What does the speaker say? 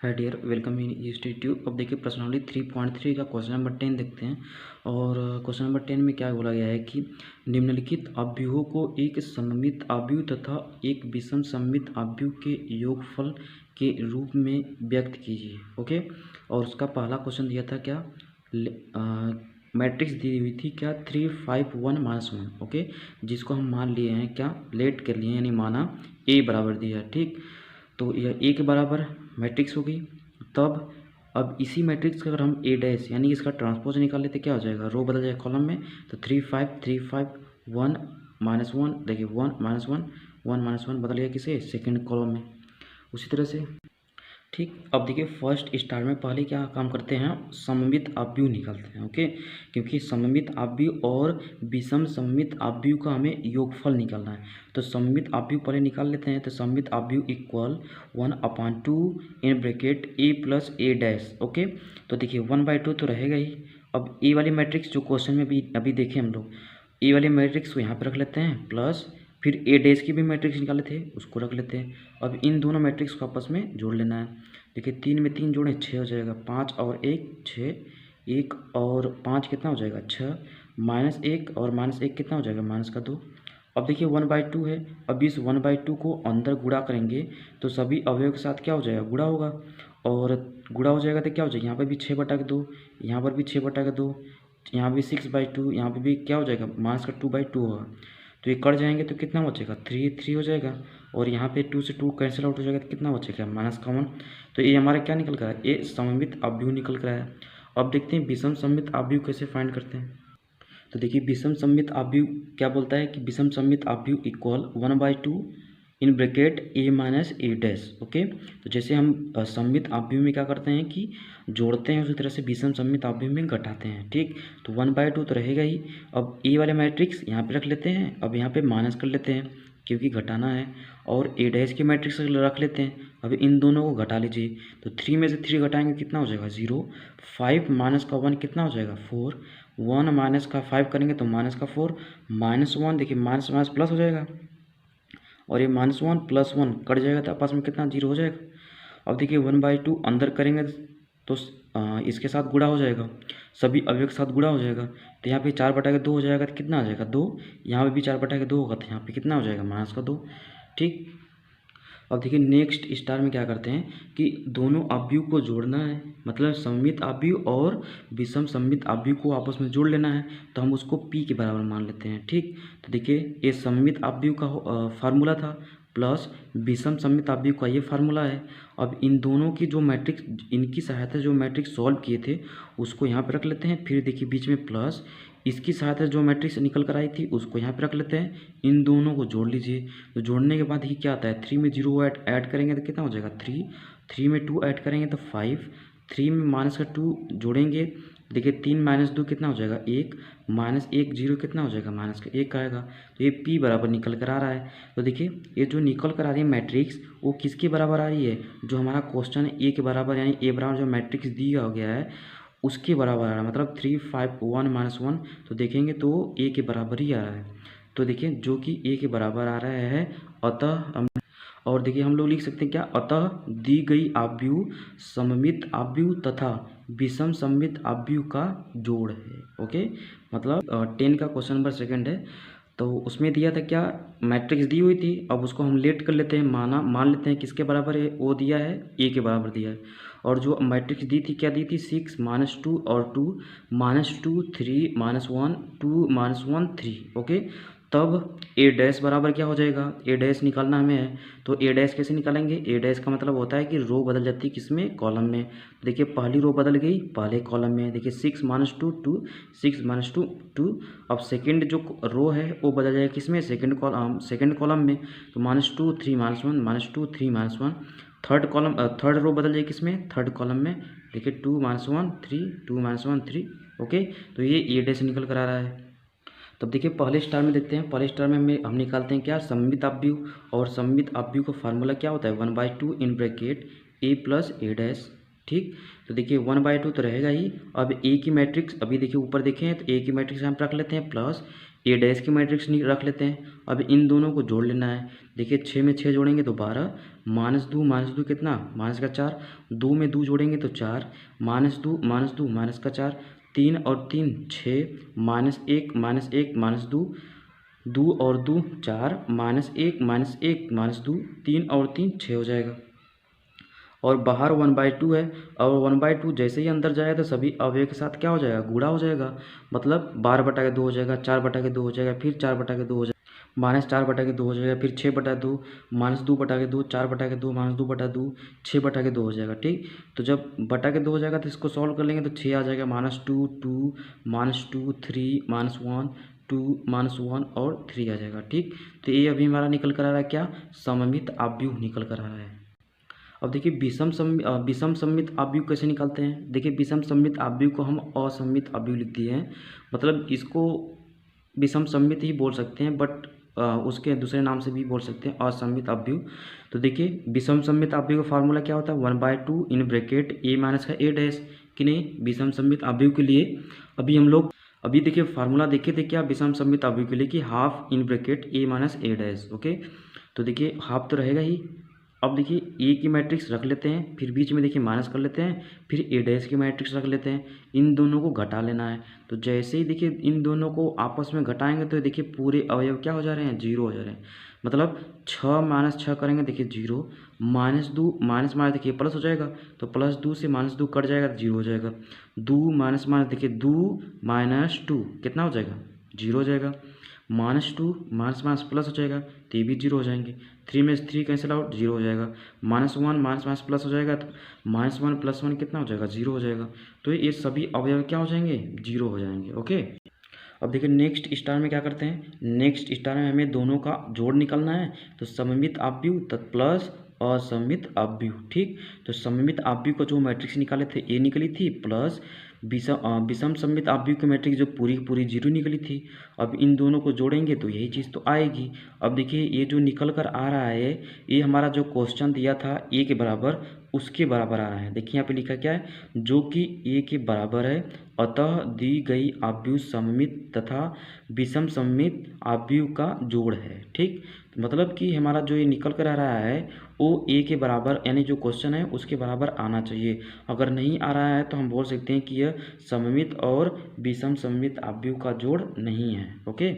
Hi dear, welcome in institute. अब देखिए प्रश्नावली 3.3 का क्वेश्चन नंबर 10 देखते हैं। और क्वेश्चन नंबर 10 में क्या बोला गया है कि निम्नलिखित अवयवों को एक सममित अवयव तथा एक विषम सममित अवयव के योगफल के रूप में व्यक्त कीजिए। ओके, और उसका पहला क्वेश्चन दिया था क्या, मैट्रिक्स दी हुई थी क्या 3 5 1 -1। ओके, जिसको हम मान लिए हैं क्या, लेट कर लिए, यानी माना ए बराबर दिया है। ठीक, तो यह ए के बराबर मैट्रिक्स हो गई। तब अब इसी मैट्रिक्स का अगर हम ए डैश यानी इसका ट्रांसपोज निकाल लेते क्या हो जाएगा, रो बदल जाएगा कॉलम में। तो 3 5 3 5 1 -1, देखिए 1 -1 1 -1 बदल गया किसे, सेकेंड कॉलम में। उसी तरह से ठीक, अब देखिए फर्स्ट स्टार में पहले क्या काम करते हैं, सममित अवयव निकालते हैं। ओके, क्योंकि सममित अवयव और विषम सममित अवयव का हमें योगफल निकालना है। तो सममित अवयव पहले निकाल लेते हैं। तो सममित अवयव equal 1/2 in bracket A plus A dash. Okay, तो देखिए 1/2 तो रहेगा ही। अब ए वाली मैट्रिक्स जो क्वेश्चन में भी अभी देखे हम लोग, ए वाली मैट्रिक्स को यहाँ पर रख लेते हैं, प्लस फिर ए डैश की भी मैट्रिक्स निकाले थे उसको रख लेते हैं। अब इन दोनों मैट्रिक्स को आपस में जोड़ लेना है। देखिए 3 में 3 जोड़ें 6 हो जाएगा, 5 और 1 6, 1 और 5 कितना हो जाएगा 6, -1 और -1 कितना हो जाएगा -2। अब देखिए 1/2 है। अब इस 1/2 को अंदर गुणा करेंगे तो सभी अवयव के साथ क्या हो जाएगा, गुणा होगा। और गुणा हो जाएगा तो क्या हो जाएगा, यहाँ पर भी 6/2, यहाँ पर भी 6/2, यहाँ भी 6/2, यहाँ पर भी क्या हो जाएगा, -2/2 होगा। तो ये कट जाएंगे तो कितना बचेगा, 3 हो जाएगा। और यहाँ पे 2 से 2 कैंसिल आउट हो जाएगा तो कितना बचेगा, -1। तो ये हमारा क्या निकल कर आया, ये सममित अवयव निकल कर आया। अब देखते हैं विषम सममित अवयव कैसे फाइंड करते हैं। तो देखिए विषम सममित अवयव क्या बोलता है कि विषम सममित अवयव equal 1/2 in bracket A minus A dash. Okay, तो जैसे हम सममित अवयव में क्या करते हैं कि जोड़ते हैं, उसी तरह से विषम सममित अवयव में घटाते हैं। ठीक, तो 1/2 तो रहेगा ही। अब ए वाले मैट्रिक्स यहाँ पे रख लेते हैं, अब यहाँ पे माइनस कर लेते हैं क्योंकि घटाना है। और ए डैश की मैट्रिक्स रख लेते हैं। अब इन दोनों को घटा लीजिए, तो 3 में से 3 घटाएंगे कितना हो जाएगा 0, 5 माइनस का 1 कितना हो जाएगा 4, 1 माइनस का 5 करेंगे तो माइनस का 4, -1, देखिए माइनस माइनस प्लस हो जाएगा। और ये -1 + 1 कट जाएगा तो आपस में कितना 0 हो जाएगा। अब देखिए 1/2 अंदर करेंगे तो इसके साथ गुणा हो जाएगा, सभी अवयव के साथ गुणा हो जाएगा। तो यहाँ पे 4/2 हो जाएगा तो कितना आ जाएगा 2, यहाँ पे भी 4/2 होगा तो यहाँ पे कितना हो जाएगा -2। ठीक, अब देखिए नेक्स्ट स्टार में क्या करते हैं कि दोनों अवयव को जोड़ना है, मतलब सममित अवयव और विषम सममित अवयव को आपस में जोड़ लेना है। तो हम उसको p के बराबर मान लेते हैं। ठीक, तो देखिए ये सममित अवयव का फार्मूला था, प्लस विषम सममित अवयव का ये फार्मूला है। अब इन दोनों की जो मैट्रिक्स, इनकी सहायता से जो मैट्रिक्स सॉल्व किए थे उसको यहाँ पर रख लेते हैं। फिर देखिए बीच में प्लस, इसकी सहायता से जो मैट्रिक्स निकल कर आई थी उसको यहाँ पे रख लेते हैं। इन दोनों को जोड़ लीजिए, तो जोड़ने के बाद ही क्या आता है, 3 में 0 ऐड करेंगे तो कितना हो जाएगा 3, 3 में 2 ऐड करेंगे तो 5, 3 में -2 जोड़ेंगे, देखिए 3 - 2 कितना हो जाएगा 1, -1 0 कितना हो जाएगा -1 आएगा। तो ये p बराबर निकल कर आ रहा है। तो देखिए ये जो निकल कर आ रही है मैट्रिक्स वो किसके बराबर आ रही है, जो हमारा क्वेश्चन है ए के बराबर, यानी ए बराबर जो मैट्रिक्स दिया गया है उसके बराबर आ रहा है, मतलब 3 5 1 -1। तो देखेंगे तो ए के बराबर ही आ रहा है। तो देखिए जो कि ए के बराबर आ रहा है, अतः हम, और देखिए हम लोग लिख सकते हैं क्या, अतः दी गई अवयव सममित अवयव तथा विषम सममित अवयव का जोड़ है। ओके, मतलब 10 का क्वेश्चन नंबर 2 है। तो उसमें दिया था क्या, मैट्रिक्स दी हुई थी, अब उसको हम लेट कर लेते हैं, मान लेते हैं किसके बराबर है, वो दिया है ए के बराबर दिया है। और जो मैट्रिक्स दी थी क्या दी थी, 6 -2 और 2 -2 3 -1 2 -1 3। ओके, तब ए डैश बराबर क्या हो जाएगा, ए डैश निकालना हमें है। तो ए डैश कैसे निकालेंगे, ए डैश का मतलब होता है कि रो बदल जाती है किसमें, कॉलम में। देखिए पहली रो बदल गई पहले कॉलम में, देखिए 6 -2 2 6 -2 2। अब सेकंड जो रो है वो बदल जाएगा किसमें, सेकंड कॉलम में। तो -2 3 -1 -2 3 -1। थर्ड रो बदल जाएगी किसमें, थर्ड कॉलम में, देखिए 2 -1 3 2 -1 3। ओके, तो ये ए डैश निकल कर आ रहा है। तब देखिए पहले स्टार में देखते हैं, पहले स्टार में हम निकालते हैं क्या, सममित अवयव। और सममित अवयव का फार्मूला क्या होता है, 1/2 in bracket A plus A dash. ठीक, तो देखिए 1/2 तो रहेगा ही। अब ए की मैट्रिक्स, अभी देखिए ऊपर देखें तो ए की मैट्रिक्स हम रख लेते हैं, प्लस ए डैश की मैट्रिक्स रख लेते हैं। अब इन दोनों को जोड़ लेना है। देखिए 6 में 6 जोड़ेंगे तो 12, -2 कितना, माइनस का 4, 2 में 2 जोड़ेंगे तो 4, -2 माइनस का 4, 3 और 3 6, -1 -2, 2 और 2 4, -1 -2, 3 और 3 6 हो जाएगा। और बाहर 1/2 है, और 1/2 जैसे ही अंदर जाएगा तो सभी अवयव के साथ क्या हो जाएगा, गुणा हो जाएगा। मतलब 12/2 हो जाएगा, 4/2 हो जाएगा, फिर 4/2 हो जाएगा, -4/2 हो जाएगा, फिर 6/2, -2/2, 4/2, -2/2, 6/2 हो जाएगा। ठीक, तो जब बटा के 2 हो जाएगा तो इसको सॉल्व कर लेंगे तो 6 आ जाएगा, -2 2 -2 3 -1 2 -1 और 3 आ जाएगा। ठीक, तो ये अभी हमारा निकल कर आ रहा है क्या, सममित आव्यूह निकल कर आ रहा है। अब देखिए विषम सममित आव्यूह कैसे निकालते हैं। देखिए विषम सममित आव्यूह को हम असममित आव्यूह लिख दिए हैं, मतलब इसको विषम सममित ही बोल सकते हैं, बट उसके दूसरे नाम से भी बोल सकते हैं, असममित आव्यूह। तो देखिए विषम सममित आव्यूह का फार्मूला क्या होता है, 1/2 इन ब्रैकेट ए माइनस का ए डैश, कि नहीं विषम सममित आव्यूह के लिए अभी हम लोग अभी देखिए फार्मूला देखे थे क्या विषम सममित आव्यूह के लिए, कि half in bracket A minus A dash. Okay, तो देखिए हाफ तो रहेगा ही। अब देखिए ए की मैट्रिक्स रख लेते हैं, फिर बीच में देखिए माइनस कर लेते हैं, फिर ए डैश की मैट्रिक्स रख लेते हैं, इन दोनों को घटा लेना है। तो जैसे ही देखिए इन दोनों को आपस में घटाएंगे तो देखिए पूरे अवयव क्या हो जा रहे हैं, जीरो हो जा रहे हैं। मतलब 6 - 6 करेंगे देखिए 0, -2 माइनस देखिए प्लस हो जाएगा, तो +2 से -2 कट जाएगा तो 0 हो जाएगा। 2 माइनस देखिए 2 -2 कितना हो जाएगा, 0 हो जाएगा। -2 माइनस प्लस हो जाएगा तो ये भी 0 हो जाएंगे। 3 में 3 कैंसिल आउट, 0 हो जाएगा। -1 माइनस प्लस हो जाएगा तो -1 + 1 कितना हो जाएगा, 0 हो जाएगा। तो ये सभी अवयव क्या हो जाएंगे, 0 हो जाएंगे। ओके, अब देखिए नेक्स्ट स्टार में क्या करते हैं, नेक्स्ट स्टार में हमें दोनों का जोड़ निकालना है। तो सममित आव्यूह प्लस असममित आव्यूह। ठीक, तो सममित आव्यूह को जो मैट्रिक्स निकाले थे ए निकली थी, प्लस विषम सममित आव्यूह की मैट्रिक्स जो पूरी की पूरी 0 निकली थी। अब इन दोनों को जोड़ेंगे तो यही चीज़ तो आएगी। अब देखिए ये जो निकल कर आ रहा है, ये हमारा जो क्वेश्चन दिया था ए के बराबर, उसके बराबर आ रहा है। देखिए यहाँ पे लिखा क्या है, जो कि ए के बराबर है, अतः दी गई आव्यूह सममित तथा विषम सममित आव्यूह का जोड़ है। ठीक, मतलब कि हमारा जो ये निकल कर आ रहा है वो ए के बराबर, यानी जो क्वेश्चन है उसके बराबर आना चाहिए। अगर नहीं आ रहा है तो हम बोल सकते हैं कि यह सममित और विषम सममित आव्यूह का जोड़ नहीं है। ओके।